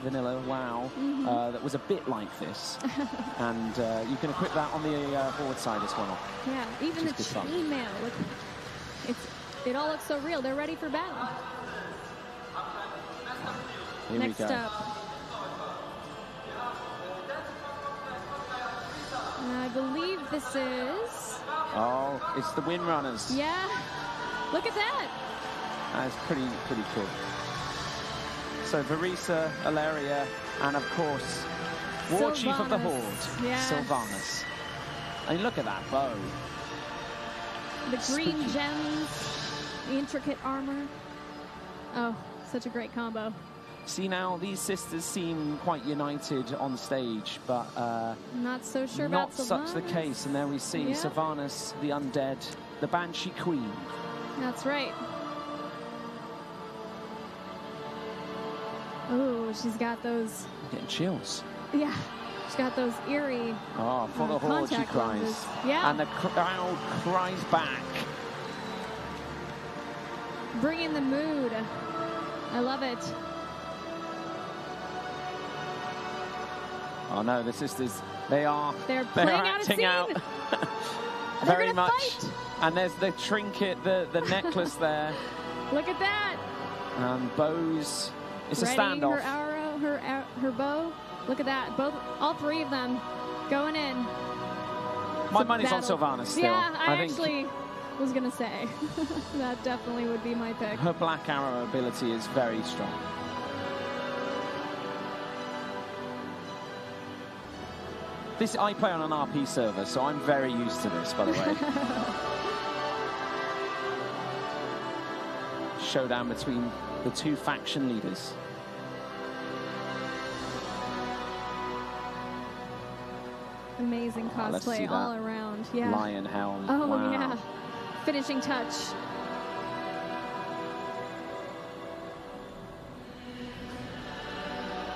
vanilla WoW that was a bit like this. And you can equip that on the forward side as well. Yeah, even the chainmail. Look, it all looks so real. They're ready for battle. Here Next we go. up. I believe this is... Oh, it's the Windrunners. Yeah, look at that. That's pretty cool. So Varisa, Ilaria, and of course, War Chief of the Horde, yes. Sylvanas. I mean, look at that bow. The green gems, the intricate armor. Oh, such a great combo. See now, these sisters seem quite united on stage, but not so sure about Sylvanas. Not such the case. And there we see Sylvanas, the undead, the Banshee Queen. That's right. Oh, she's got those. I'm getting chills. Yeah, she's got those eerie. Oh, for the Horde, she cries. Lenses. Yeah. And the crowd cries back. Bringing the mood. I love it. Oh no, the sisters, they're playing acting out. Very much. Fight. And there's the trinket, the necklace there. Look at that. Bows. It's Ready, a standoff. Her arrow, her bow. Look at that. All three of them going in. My money's on Sylvanas still. Yeah, I actually was going to say. That definitely would be my pick. Her black arrow ability is very strong. I play on an RP server, so I'm very used to this, by the way. Showdown between the two faction leaders. Amazing cosplay all around. Yeah. Lion helm. Oh, wow. yeah. Finishing touch.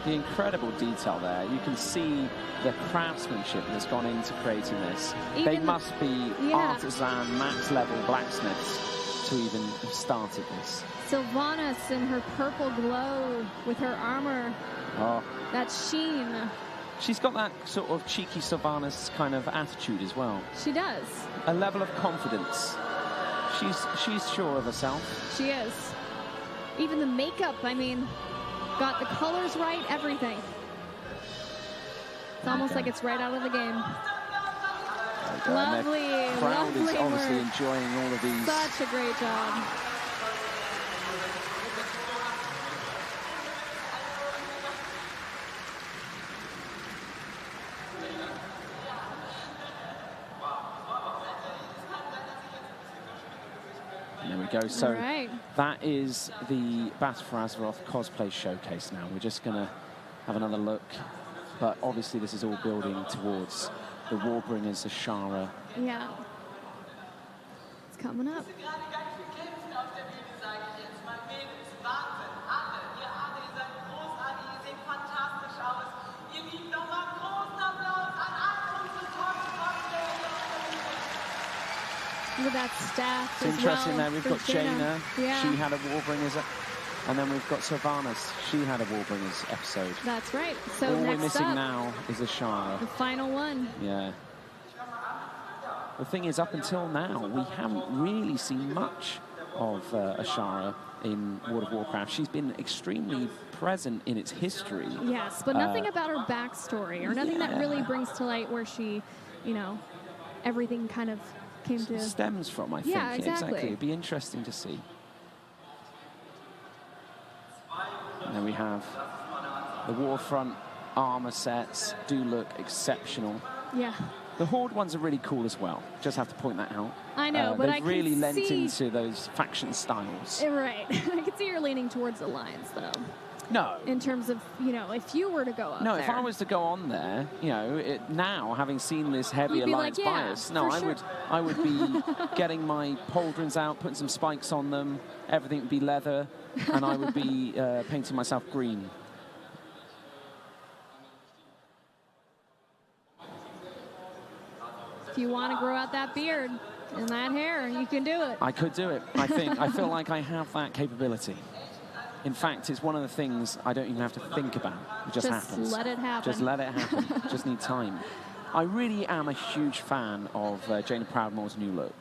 The incredible detail there. You can see the craftsmanship that's gone into creating this. They must be artisan, max level blacksmiths to even have started this. Sylvanas in her purple glow with her armor. Oh. That sheen. She's got that sort of cheeky Sylvanas kind of attitude as well. She does. A level of confidence. She's sure of herself. She is. Even the makeup, I mean, got the colors right, everything. It's almost like it's right out of the game. Lovely, the crowd lovely is obviously work. enjoying all of these. Such a great job. There we go. So that is the Battle for Azeroth cosplay showcase now. We're just going to have another look. But obviously this is all building towards the Warbringers, Ashara. Yeah. It's coming up. Look at that staff. It's interesting there. We've got Jaina. Yeah. She had a Warbringers. And then we've got Sylvanas. She had a Warbringers episode. That's right. So all next we're missing up, now is Ashara. the final one. Yeah. The thing is, up until now, we haven't really seen much of Ashara in World of Warcraft. She's been extremely present in its history. Yes, but nothing about her backstory or nothing that really brings to light where she, you know, everything kind of came to... stems from, I think. Yeah, exactly. It'd be interesting to see. And then we have the Warfront armor sets do look exceptional. Yeah. The Horde ones are really cool as well. Just have to point that out. I know, but I can really lent see... into those faction styles. Right. I can see you're leaning towards the Lions, though. No. In terms of, you know, if you were to go up No, there. if I was to go on there, you know, now, having seen this heavy Alliance bias, no, I would be getting my pauldrons out, putting some spikes on them, everything would be leather, and I would be painting myself green. If you want to grow out that beard and that hair, you can do it. I could do it. I feel like I have that capability. In fact, it's one of the things I don't even have to think about. It just happens. Just let it happen. Just let it happen. Just need time. I really am a huge fan of Jaina Proudmoore's new look.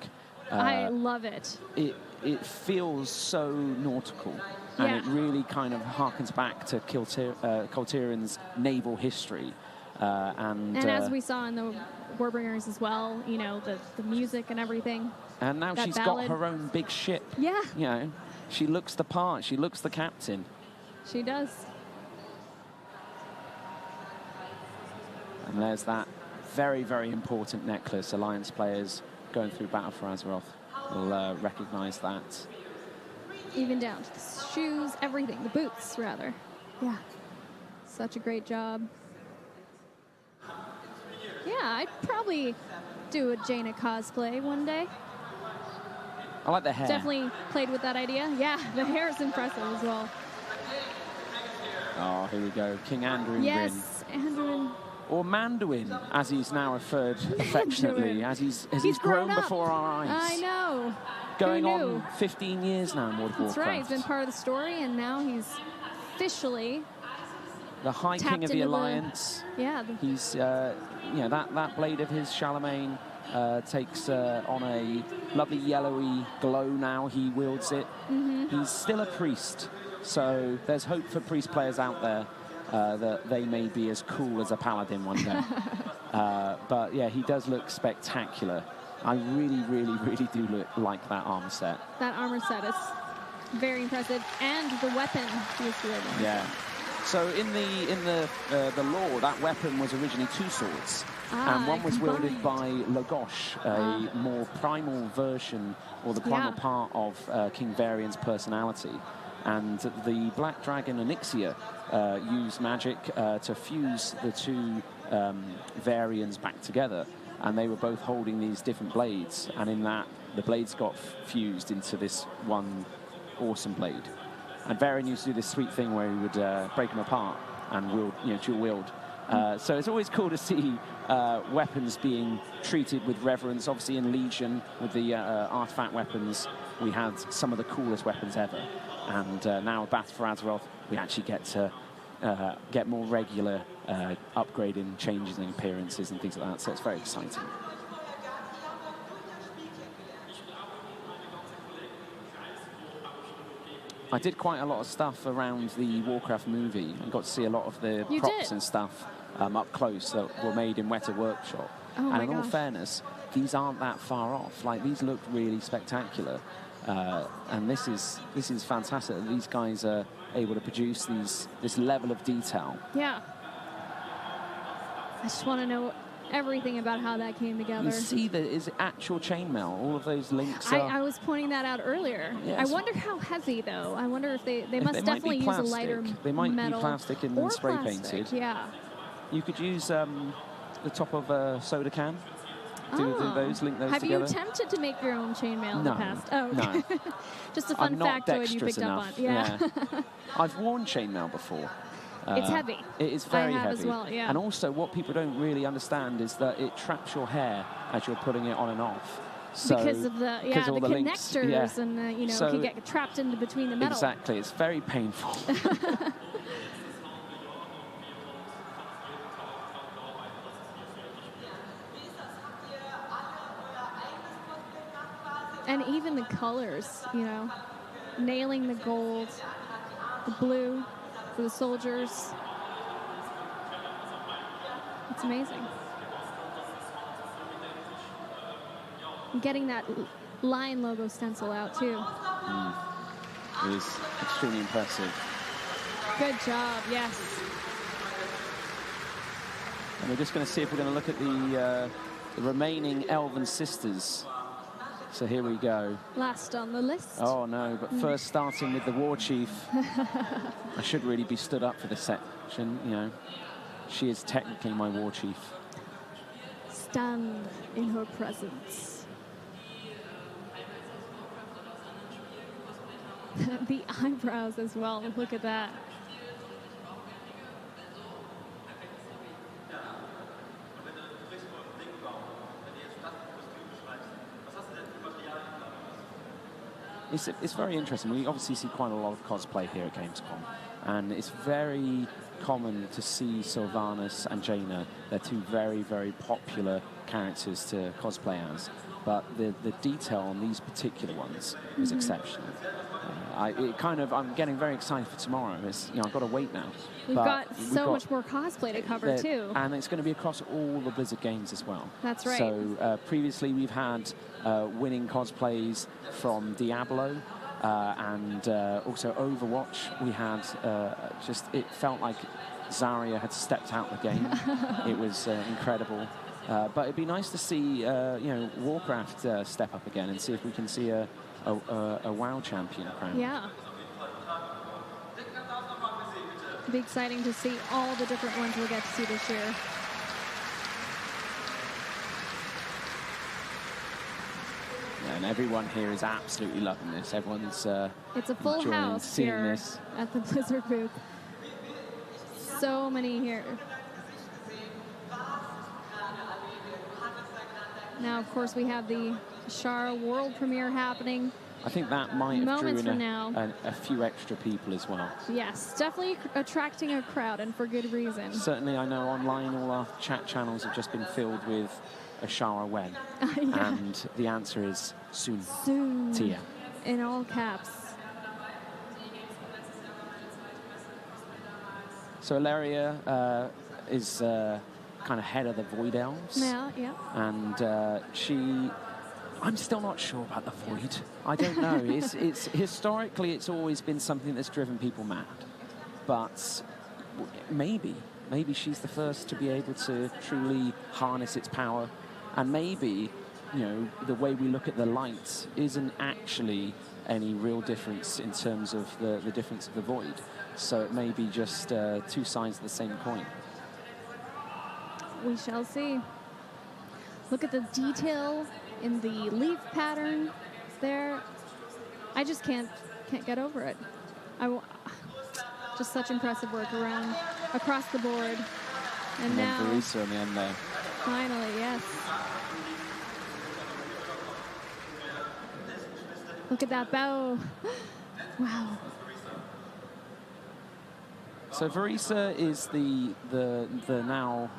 I love it. It feels so nautical. And it really kind of harkens back to Quel'Thalas' naval history. And as we saw in the Warbringers as well, you know, the music and everything. And now she's got her own big ship. Yeah. You know, she looks the part. She looks the captain. She does. And there's that very, very important necklace. Alliance players going through Battle for Azeroth will recognize that. Even down to the shoes, everything. The boots, rather. Yeah. Such a great job. Yeah, I'd probably do a Jaina cosplay one day. I like the hair. Definitely played with that idea. Yeah, the hair is impressive as well. Oh, here we go. King Anduin. Yes, Anduin. Or Manduin, as he's now referred affectionately, as he's grown before our eyes. I know. Going on 15 years now in World of Warcraft. That's right. He's been part of the story, and now he's officially the High King of the Alliance. He's, you know, that blade of his, Charlemagne, takes on a lovely yellowy glow now. He wields it. He's still a priest, so there's hope for priest players out there that they may be as cool as a paladin one day. But yeah, he does look spectacular. I really, really, really do like that armor set. That armor set is very impressive, and the weapon he's wielding. Yeah. So in the lore, that weapon was originally two swords, and one was wielded by Lagosh, a more primal version, or the primal part of King Varian's personality. And the Black Dragon Anochecer used magic to fuse the two Varians back together, and they were both holding these different blades, and in that, the blades got fused into this one awesome blade. And Varian used to do this sweet thing where he would break them apart and wield, you know, dual wield. So it's always cool to see weapons being treated with reverence. Obviously in Legion, with the artifact weapons, we had some of the coolest weapons ever. And now with Battle for Azeroth, we actually get to get more regular upgrading changes and appearances and things like that. So it's very exciting. I did quite a lot of stuff around the Warcraft movie. I got to see a lot of the props and stuff up close that were made in Weta Workshop. And in all fairness, these aren't that far off. Like, these look really spectacular. And this is fantastic that these guys are able to produce this level of detail. Yeah. I just want to know everything about how that came together. You see that is actual chainmail. All of those links are... I was pointing that out earlier. Yes. I wonder how heavy, though. I wonder if they must definitely use a lighter metal. They might be plastic and then spray painted. Yeah. You could use the top of a soda can. Do those, link those together. Have you attempted to make your own chainmail in the past? Oh, no. Just a fun factoid you picked up on. Yeah. I've worn chainmail before. It's heavy. It is very heavy. As well, yeah. And also, what people don't really understand is that it traps your hair as you're putting it on and off. So, because of the connectors and you know, so it can get trapped into between the metal. Exactly. It's very painful. And even the colors, you know, nailing the gold, the blue for the soldiers. It's amazing. And getting that lion logo stencil out, too. It is extremely impressive. Good job, yes. And we're just going to see if we're going to look at the remaining Elven sisters. So here we go. Last on the list. Oh, no, but first starting with the War Chief. I should really be stood up for this section, you know. She is technically my War Chief. Stand in her presence. The eyebrows as well, look at that. it's very interesting. We obviously see quite a lot of cosplay here at Gamescom, and it's very common to see Sylvanas and Jaina. They're two very, very popular characters to cosplay as, but the detail on these particular ones is exceptional. I'm getting very excited for tomorrow. I've got to wait now. We've got much more cosplay to cover too, and it's going to be across all the Blizzard games as well. That's right. So previously we've had winning cosplays from Diablo. And also Overwatch, we had it felt like Zarya had stepped out the game. It was incredible. But it'd be nice to see, Warcraft step up again and see if we can see a WoW champion crowned. Yeah. It'd be exciting to see all the different ones we'll get to see this year. And everyone here is absolutely loving this. Everyone's it's a full house here at the Blizzard booth. So many here. Now, of course, we have the Shara world premiere happening. I think that might have Moments from now. A few extra people as well. Yes, definitely attracting a crowd, and for good reason. Certainly, I know online all our chat channels have just been filled with Ashara when. Yeah. And the answer is soon. Soon. Tia. In all caps. So Ilaria is kind of head of the Void Elves. Yeah, yeah. And I'm still not sure about the Void. I don't know. it's historically, it's always been something that's driven people mad. But maybe she's the first to be able to truly harness its power. And maybe, the way we look at the light isn't actually any real difference in terms of the difference of the Void. So it may be just two sides of the same coin. We shall see. Look at the detail in the leaf pattern there. I just can't get over it. Just such impressive work across the board. And now Vereesa in the end there. Finally, yes. Look at that bow. Wow. So Vereesa is the now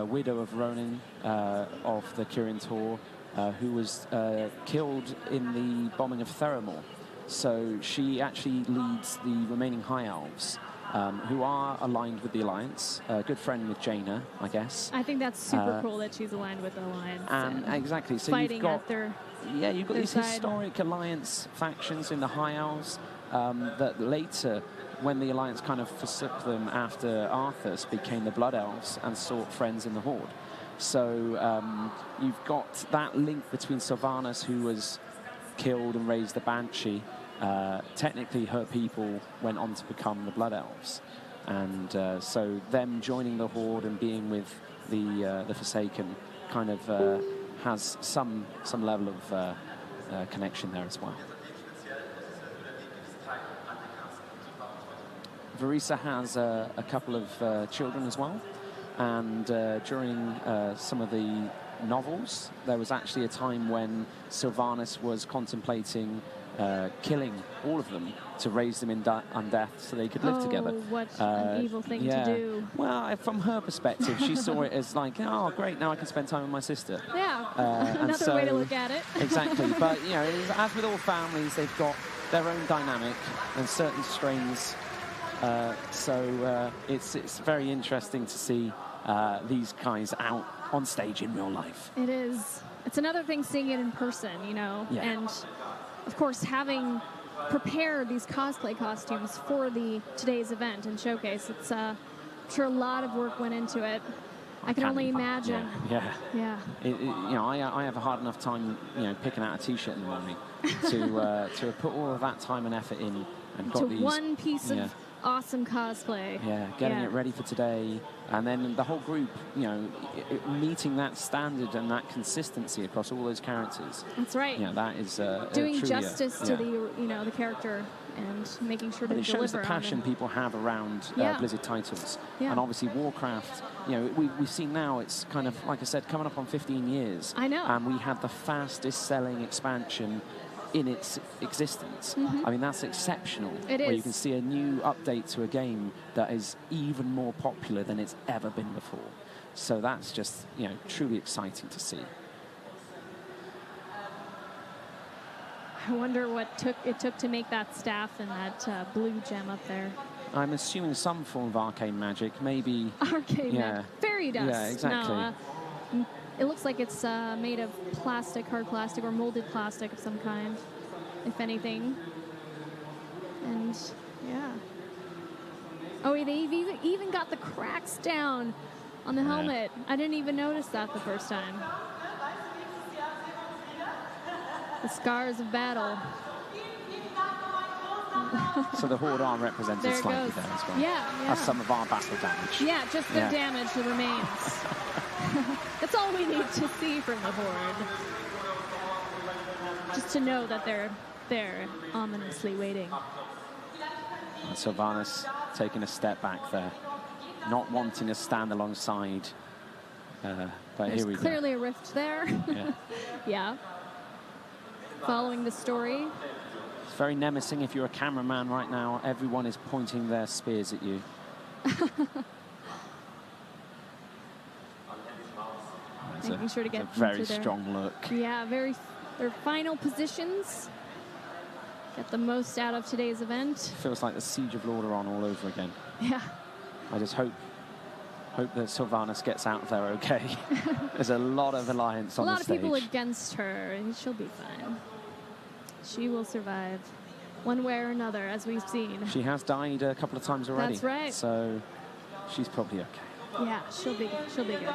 widow of Ronin of the Kirin Tor, who was killed in the bombing of Theramore. So she actually leads the remaining High Elves, who are aligned with the Alliance. A good friend with Jaina, I guess. I think that's super cool that she's aligned with the Alliance. And exactly. So you've got these historic Alliance factions in the High Elves that later, when the Alliance kind of forsook them after Arthas, became the Blood Elves and sought friends in the Horde. So you've got that link between Sylvanas, who was killed and raised the Banshee. Technically, her people went on to become the Blood Elves. And so them joining the Horde and being with the Forsaken kind of has some level of connection there as well. Vereesa has a couple of children as well, and during some of the novels, there was actually a time when Sylvanas was contemplating killing all of them to raise them in undeath so they could live together. What an evil thing to do. Well, from her perspective, she saw it as like, oh, great, now I can spend time with my sister. Yeah, another way to look at it. Exactly, but as with all families, they've got their own dynamic and certain strains. So it's very interesting to see these guys out on stage in real life. It is. It's another thing seeing it in person, Yeah. And of course, having prepared these cosplay costumes for today's event and showcase, it's I'm sure a lot of work went into it. I can only imagine. Yeah. I have a hard enough time, picking out a T-shirt in the morning to put all of that time and effort in and got these one piece of awesome cosplay. Yeah, getting it ready for today, and then the whole group, meeting that standard and that consistency across all those characters. That's right. Yeah, that is doing justice to the character and making sure to deliver. It shows the passion people have around Blizzard titles, and obviously Warcraft. We've seen now it's kind of, like I said, coming up on 15 years. I know. And we had the fastest selling expansion in its existence. I mean, that's exceptional. It where is. you can see a new update to a game that is even more popular than it's ever been before. So that's just, you know, truly exciting to see. I wonder what it took to make that staff and that blue gem up there. I'm assuming some form of arcane magic, maybe. Arcane magic. Fairy dust. Yeah, exactly. No, it looks like it's made of plastic, hard plastic, or molded plastic of some kind, if anything. And, yeah. Oh, they've even got the cracks down on the helmet. I didn't even notice that the first time. The scars of battle. So the Horde are represented there slightly there as well. Yeah. That's some of our battle damage. Yeah, just their damage that remains. That's all we need to see from the Horde. Just to know that they're ominously waiting. And Sylvanas taking a step back there, not wanting to stand alongside. But There's here we go. Clearly a rift there. Yeah. Yeah. Following the story. It's very menacing. If you're a cameraman right now, everyone is pointing their spears at you. Making sure to get a very into strong look. Yeah, their final positions. Get the most out of today's event. Feels like the Siege of Lordaeron all over again. Yeah. I just hope that Sylvanas gets out there okay. There's a lot of alliance on the stage. A lot of people against her, and she'll be fine. She will survive one way or another, as we've seen. She has died a couple of times already. That's right. So she's probably okay. Yeah, she'll be good.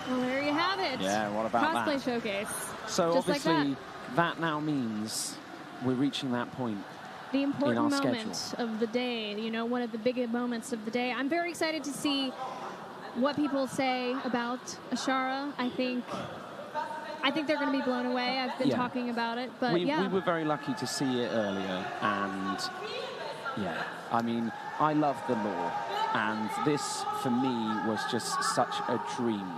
Well, there you have it. Yeah, what about that? Cosplay showcase. So just obviously like that now means we're reaching that point. The important in our moment schedule. of the day, you know, one of the big moments of the day. I'm very excited to see what people say about Ashara. I think they're going to be blown away. I've been talking about it, but we were very lucky to see it earlier, and yeah, I mean, I love the lore, and this for me was just such a dream.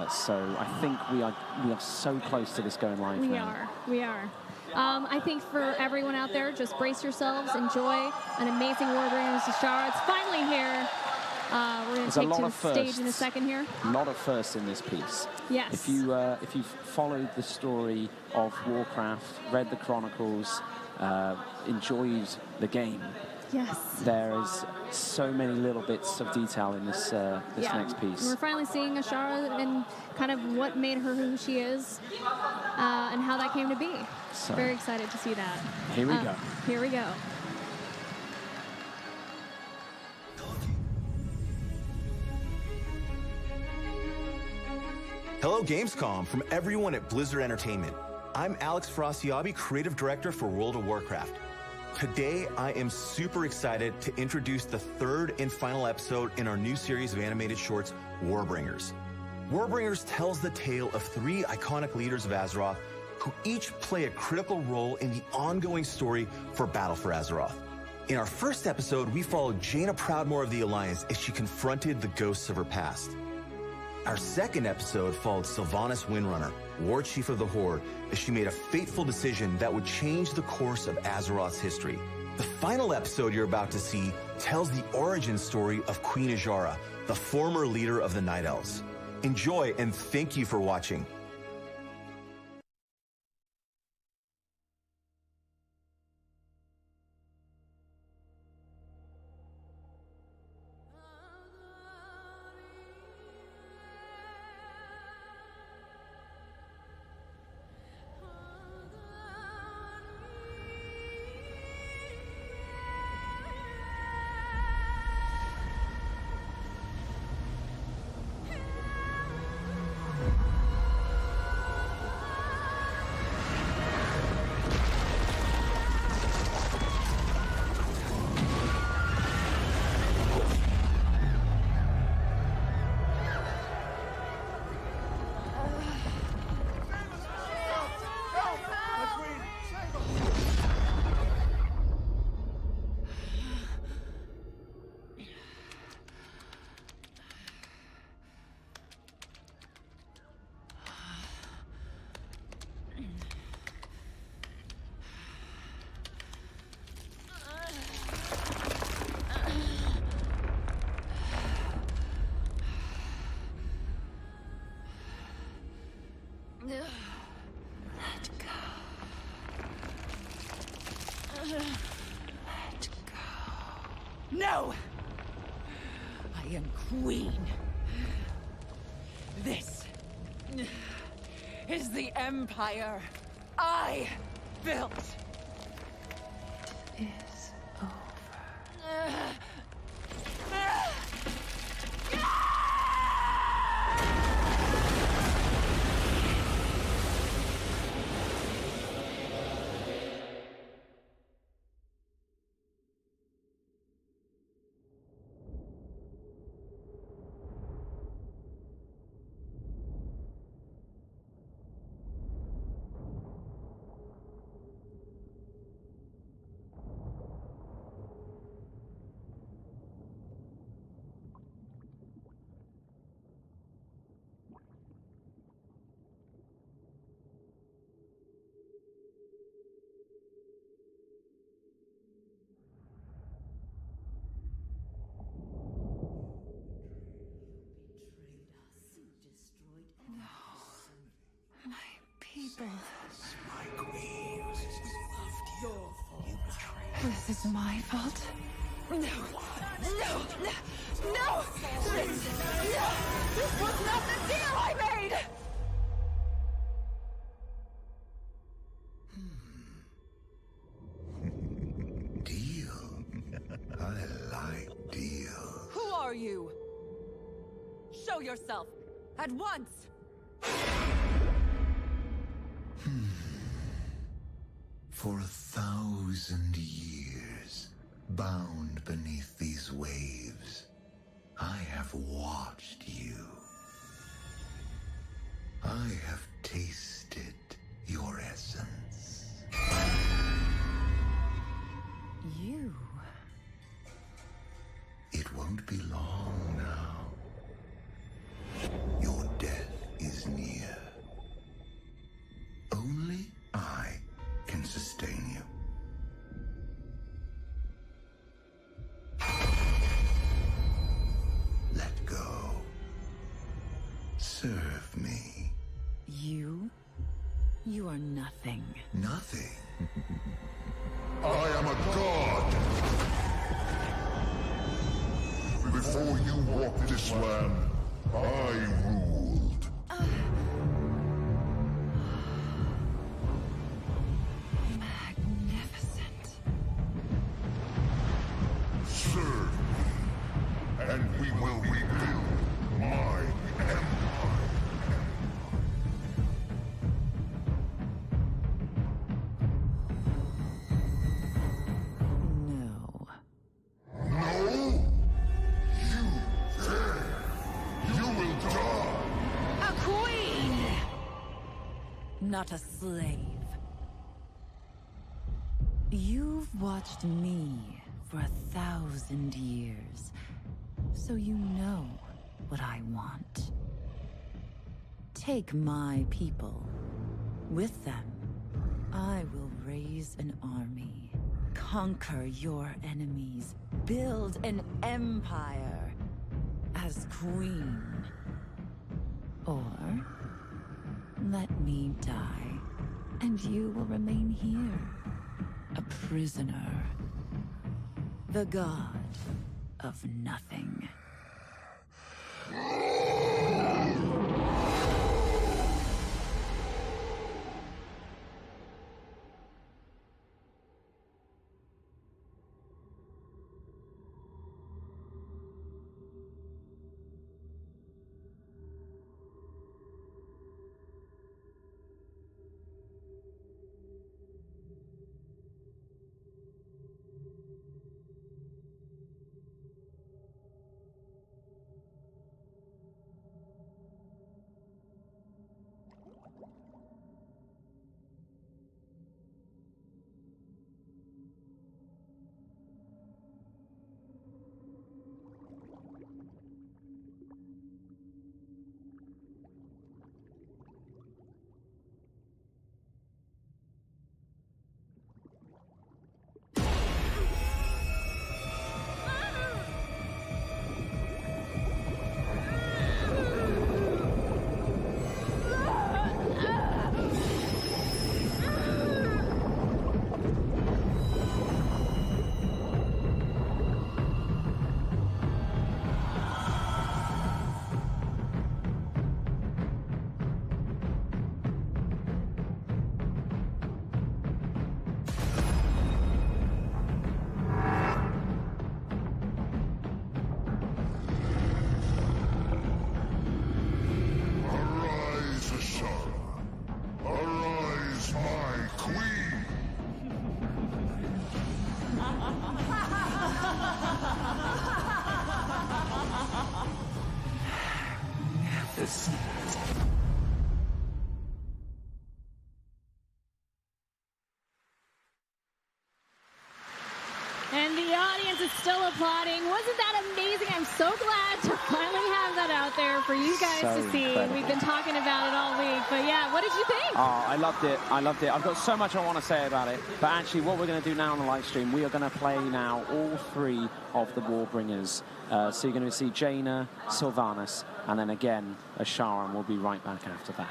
So I think we are so close to this going live now. We are. I think for everyone out there, just brace yourselves, enjoy an amazing Warbringers Ashara. It's finally here. We're going to take to the stage in a second here. A lot of firsts in this piece. Yes. If you've followed the story of Warcraft, read the Chronicles, enjoyed the game, yes, there is so many little bits of detail in this next piece. And we're finally seeing Ashara and kind of what made her who she is, and how that came to be. So, very excited to see that. Here we go. Here we go. Hello, Gamescom, from everyone at Blizzard Entertainment. I'm Alex Frasiabi, Creative Director for World of Warcraft. Today, I am super excited to introduce the third and final episode in our new series of animated shorts, Warbringers. Warbringers tells the tale of three iconic leaders of Azeroth who each play a critical role in the ongoing story for Battle for Azeroth. In our first episode, we followed Jaina Proudmoore of the Alliance as she confronted the ghosts of her past. Our second episode followed Sylvanas Windrunner, War Chief of the Horde, as she made a fateful decision that would change the course of Azeroth's history. The final episode you're about to see tells the origin story of Queen Azshara, the former leader of the Night Elves. Enjoy, and thank you for watching. No! I am queen. This is the empire I built. It is over. People. My queen. Your fault. You betrayed. This is my fault. No! No! No! No! This was not the deal I made! Deal. I like deal. Who are you? Show yourself! At once! For 1,000 years, bound beneath these waves, I have watched you. I have tasted your essence. You? It won't be long now. Your death is near. Only I can sustain you. Let go. Serve me. You are nothing. Nothing. I am a god! Before you walked this land, I ruled. Magnificent. Serve me, and we will rebuild my empire. No. No! You there! You will die! A queen! Not a slave. You've watched me for 1,000 years, so you know what I want. Take my people. With them, I will raise an army, conquer your enemies, build an empire as queen. Or let me die, and you will remain here, a prisoner. The god of nothing. And the audience is still applauding. Wasn't that amazing? I'm so glad to finally have that out there for you guys to see. Incredible. We've been talking about it all week. But yeah, what did you think? Oh, I loved it. I loved it. I've got so much I want to say about it. But actually, what we're going to do now on the live stream, we are going to play now all 3 of the Warbringers. So you're going to see Jaina, Sylvanas, and then again, Ashara, and we'll be right back after that.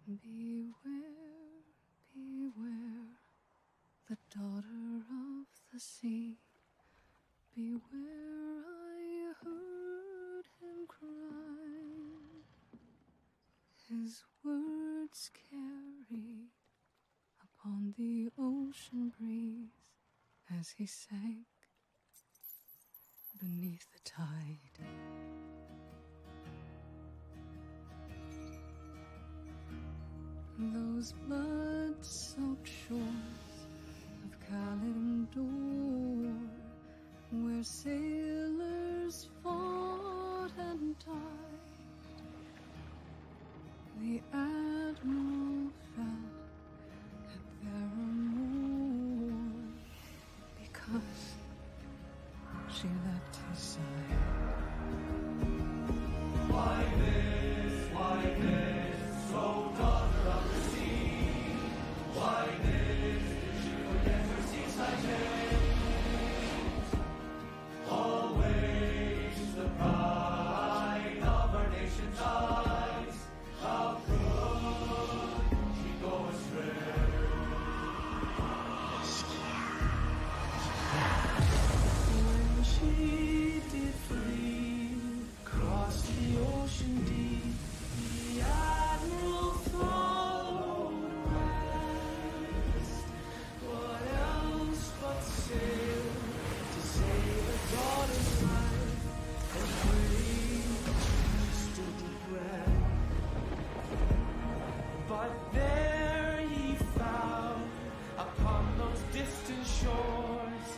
Beware, beware, the daughter of the sea. Beware, I heard him cry. His words carried upon the ocean breeze as he sank beneath the tide. Those blood-soaked shores of Kalimdor, where sailors fought and died, the Admiral fell at their amour because she left his side. Why this, so daughter of the sea? Why this, did she forget her seaside days? Always the pride of our nation's eyes. How could she go astray? When she did flee, cross the ocean deep, the Admiral followed west. What else but sail to save a daughter's life and brave stood regret. But there he found upon those distant shores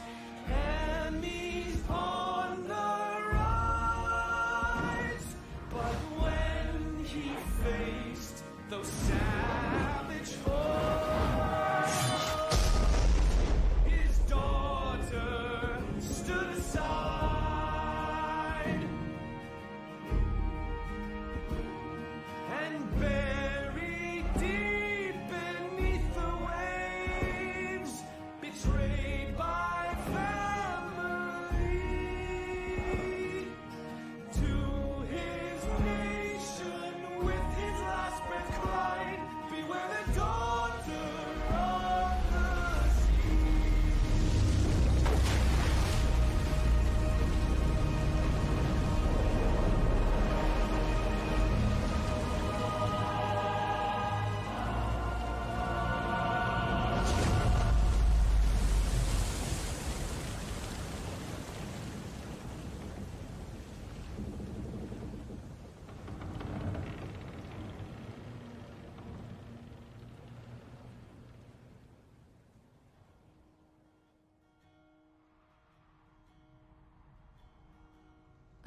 enemies on the rise. But when he faced those savage foes, his daughter stood aside and buried deep beneath the waves, betrayed by family, to his nation with his last breath cried, beware the daughter of the sea.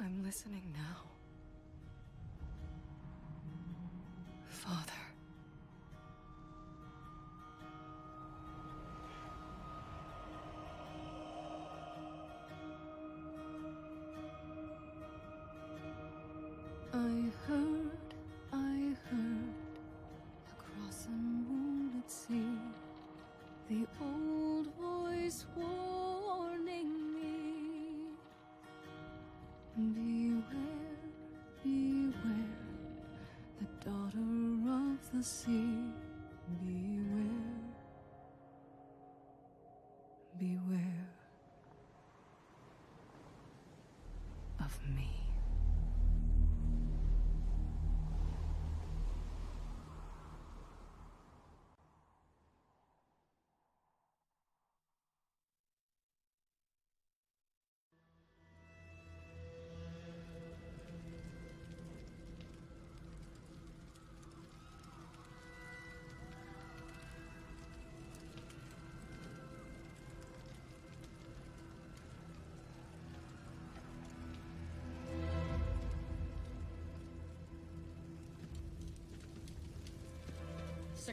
I'm listening now. Father. I heard, across a moonlit sea, the old voice warning me. Beware, beware, the daughter of the sea. Beware, beware of me.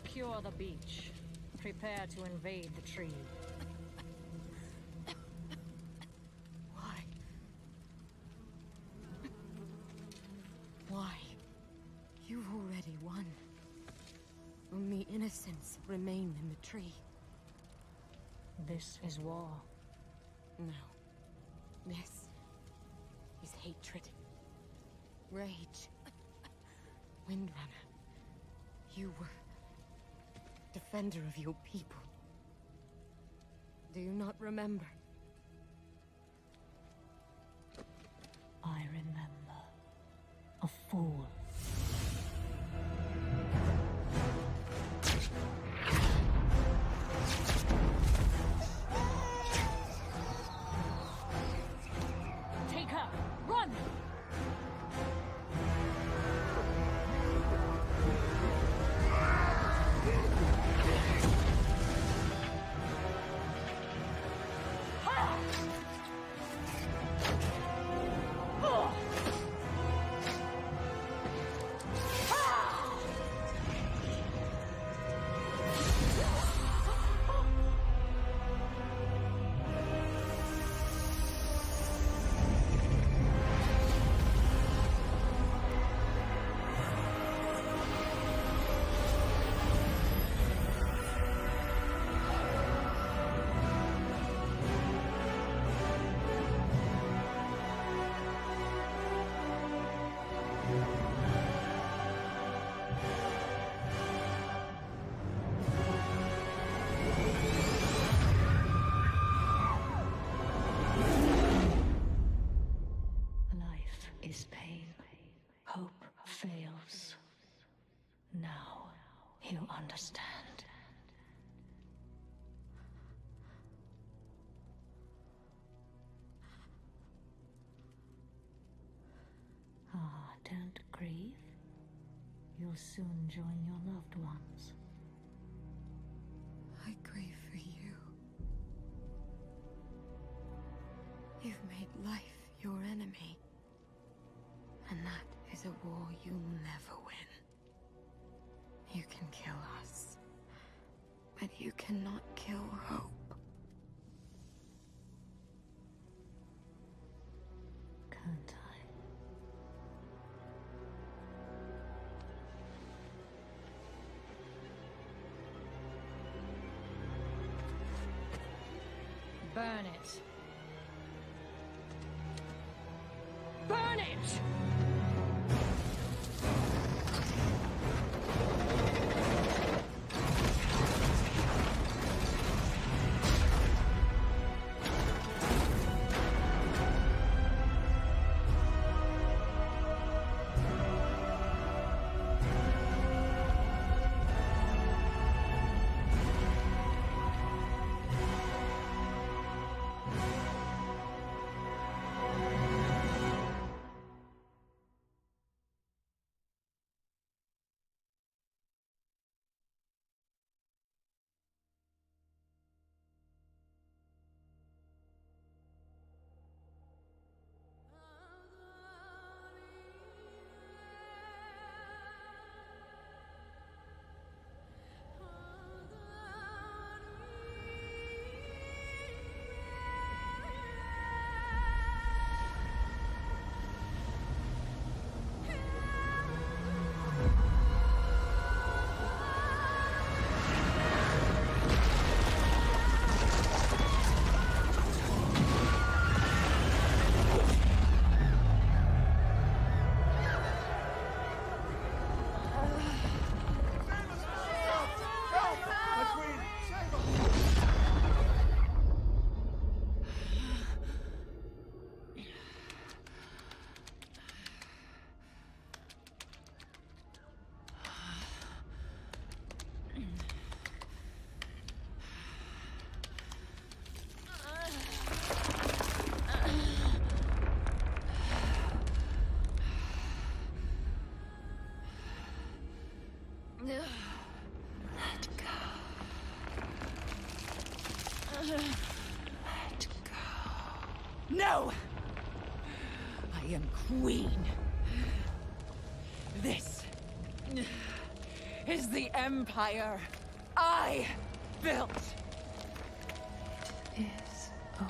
Secure the beach. Prepare to invade the tree. Why? Why? You've already won. Only innocents remain in the tree. This is war. No. This is hatred. Rage. Windrunner. You were defender of your people. Do you not remember? I remember. A fool. Take her! Run! Life is pain. Hope fails. Now you understand. Ah, don't grieve. You'll soon join your loved ones. I grieve for you. You've made life your enemy. And that is a war you'll never win. You can kill us, but you cannot kill hope. Can't I? Burn it. Burn it! Let go. Let go. No! I am queen. This is the Empire I built. Is over.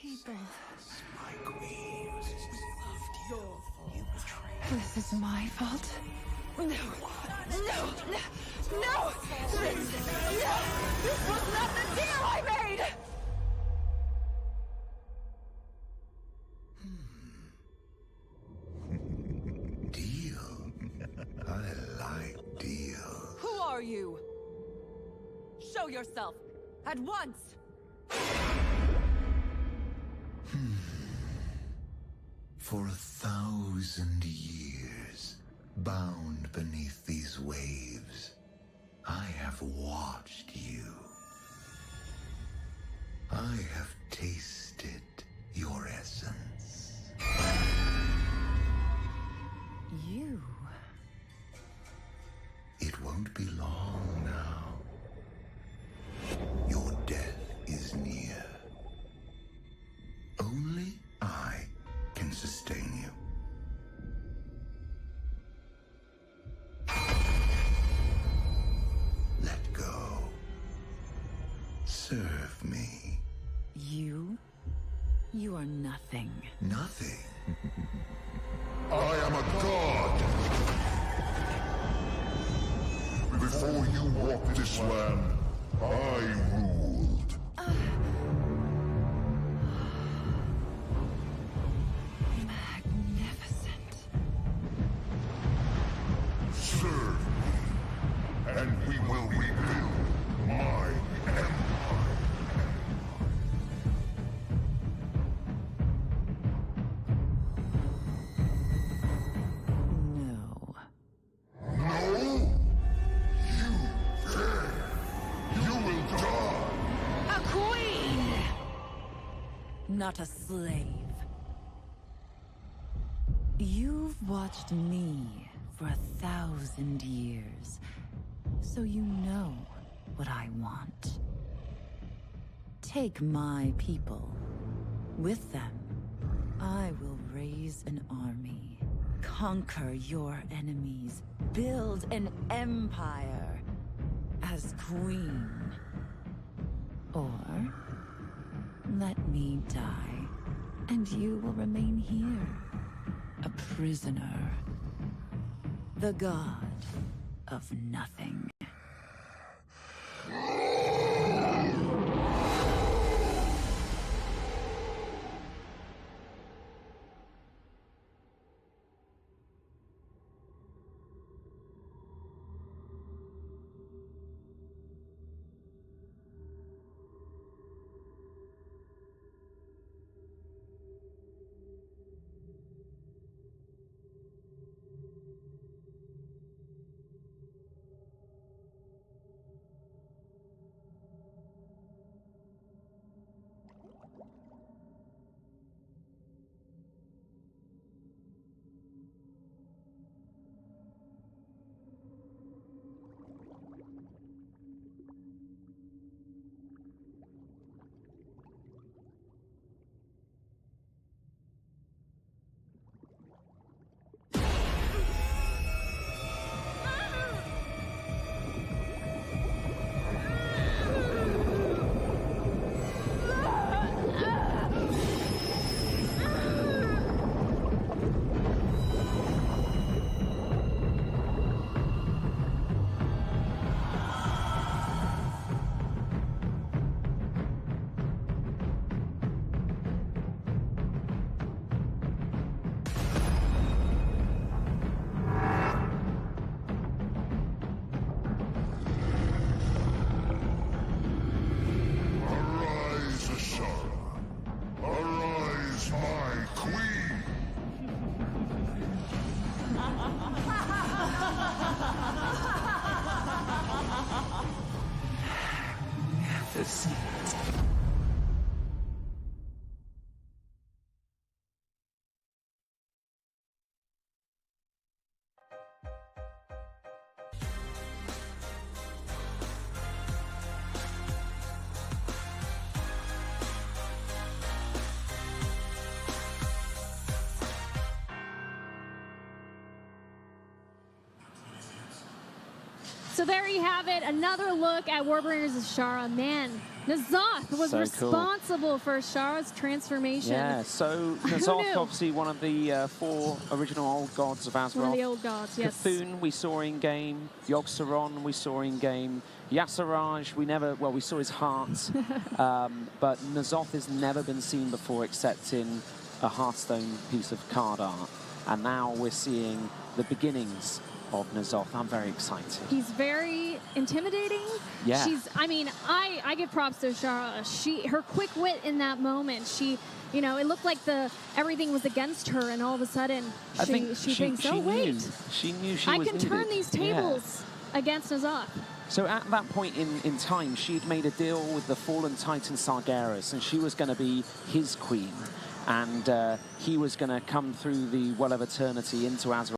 People. My queen. Your fault. You betrayed. This is my fault. No! No! No! No! This was not the deal I made! Deal. I like deal. Who are you? Show yourself! At once! For 1,000 years, bound beneath these waves, I have watched you. I have tasted your essence. You. It won't be long now. Your death is near. Only I can sustain you. Let go. Serve me. You are nothing. Nothing. I am a god. Before you walked this land, I ruled. Magnificent. Serve me, and we will rebuild my empire. No. No! You can! You will die! A queen! Not a slave. You've watched me for 1,000 years, so you know what I want. Take my people. With them, I will raise an army, conquer your enemies, build an empire as queen. Or let me die, and you will remain here, a prisoner. The god of nothing. this. So there you have it, another look at Warbringers Azshara. Man, N'Zoth was So responsible for Azshara's transformation. Yeah, so N'Zoth, obviously one of the 4 original old gods of Azeroth. One of the old gods, yes. Cthulhu we saw in game, Yogg-Saron we saw in game, Yasiraj we saw his heart, but N'Zoth has never been seen before except in a Hearthstone piece of card art, and now we're seeing the beginnings of N'Zoth. I'm very excited. He's very intimidating. Yeah. I mean, I give props to Azshara. Her quick wit in that moment, you know, it looked like everything was against her, and all of a sudden, she thinks, oh, wait. She knew she I was can turn these tables against N'Zoth. So at that point in time, she'd made a deal with the fallen titan Sargeras, and she was going to be his queen. And he was going to come through the Well of Eternity into Azeroth.